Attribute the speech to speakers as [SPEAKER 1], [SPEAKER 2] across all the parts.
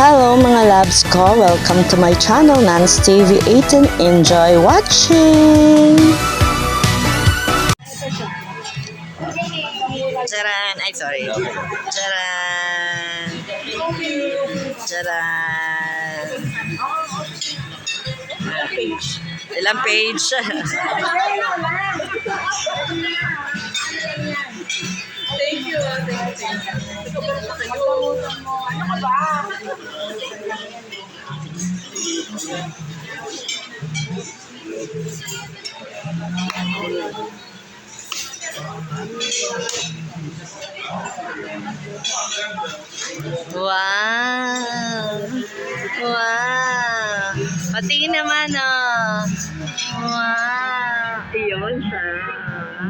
[SPEAKER 1] Hello mga loves ko! Welcome to my channel, Nance TV 18. Enjoy watching! Charan! Ay, sorry. Charan! Charan! Ilang page?
[SPEAKER 2] Thank you. Ano ka ba?
[SPEAKER 1] Wow! Wow! Patingin naman, oh! Wow! Iyon siya.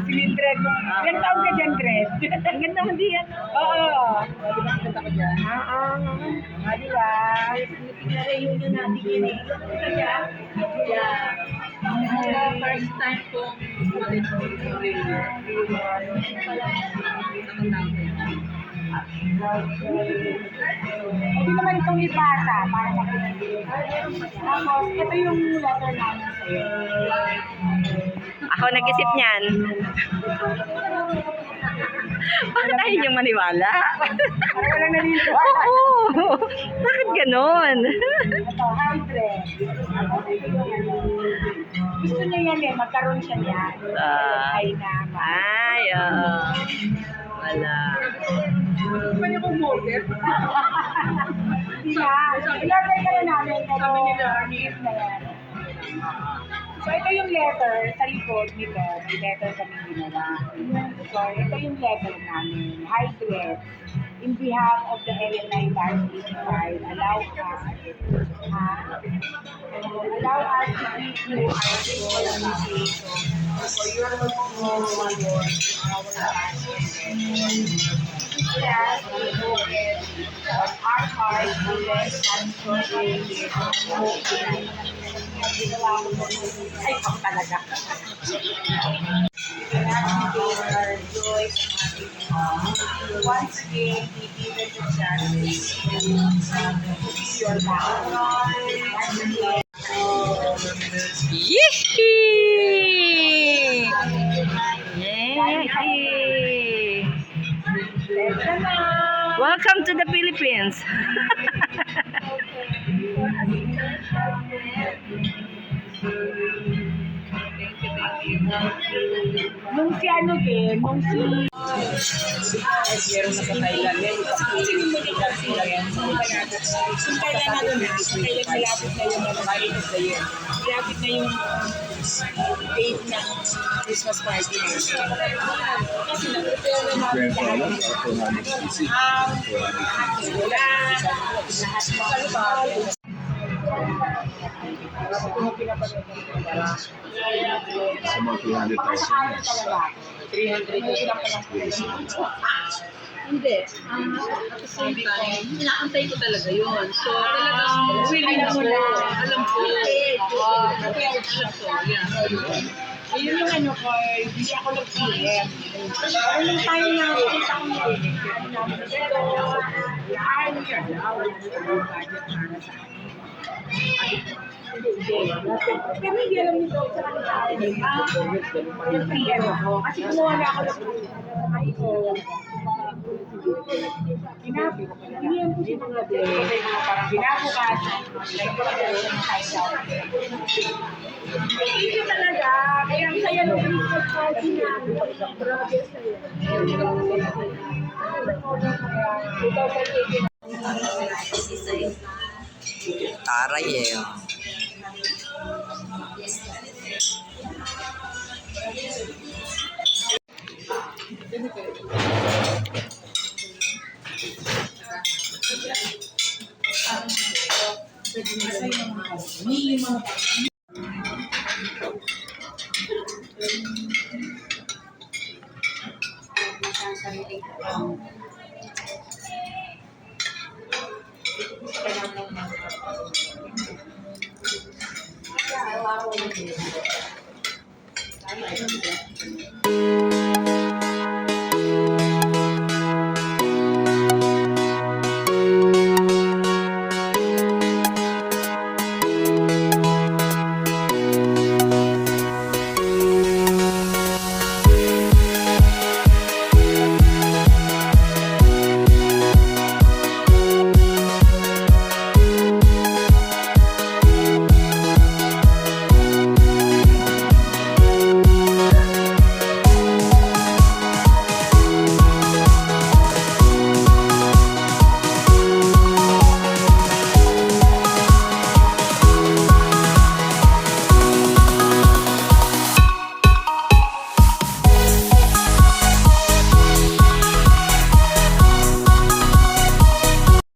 [SPEAKER 2] Si Mildred mo. Ilang taon ka dyan, Dred?
[SPEAKER 1] Ang ganda mo diyan.
[SPEAKER 2] Oo. Ganda ka dyan? Oo. Di ba? Na reunion natin yun eh. First time kong ulit ko yung reunion. Hindi naman itong ibasa para makinig. Tapos, ito yung letter namin sa'yo.
[SPEAKER 1] Ako nag-isip niyan. Bakit ayaw niyong maniwala?
[SPEAKER 2] Para walang naniniwala.
[SPEAKER 1] Oo! Bakit ganon?
[SPEAKER 2] Ito, Hydred. Gusto niya yan eh, magkaroon siya niyan. Ay naman.
[SPEAKER 1] Ay, oo. Wala.
[SPEAKER 2] Hindi niya kung mortgage. Hindi na. I-order ka na namin. Sabi nila, gift na yan. So, ito yung letter sa likod nito. May letter kami ginawa. So, ito yung letter namin. Hi, Dred. In behalf of the LNI Band 85, allow us to give you our full appreciation for your continued support in our band. Yes, we hope it on our part, we let and ay, ako talaga. Once again, we give it a chance to see your background.
[SPEAKER 1] Yee! Yay! Welcome to the Philippines.
[SPEAKER 2] Nung si ano din, nung si...
[SPEAKER 3] Meron na sa Thailand.
[SPEAKER 2] Sige mo din kasi yan. Kung kailan na doon na, kailan malapit na yung malapit na yung date ng Christmas party na. Kasi nag-prepare na namin lahat. Lahat.
[SPEAKER 3] Sa mga 200,000 years.
[SPEAKER 2] 300
[SPEAKER 4] Hindi. At the same time, inaantay ko talaga yun. So, talagang willing ako. Alam ko. Alam ko. Yeah.
[SPEAKER 2] Ayun yung ano ko, hindi ako nag-PM. Anong tayo na ako sa kanya? Ano yun? Budget para sa pero hindi alam nito sa kanila. Nag-PM ako. Kasi kumuha na ako ng ay ko. Hinihan ko si mga parang binabukas. Hindi talaga. Kaya ang saya ng Christmas party na. Grabe sa'yo. 2018.
[SPEAKER 1] Taray eh.
[SPEAKER 2] Yeah,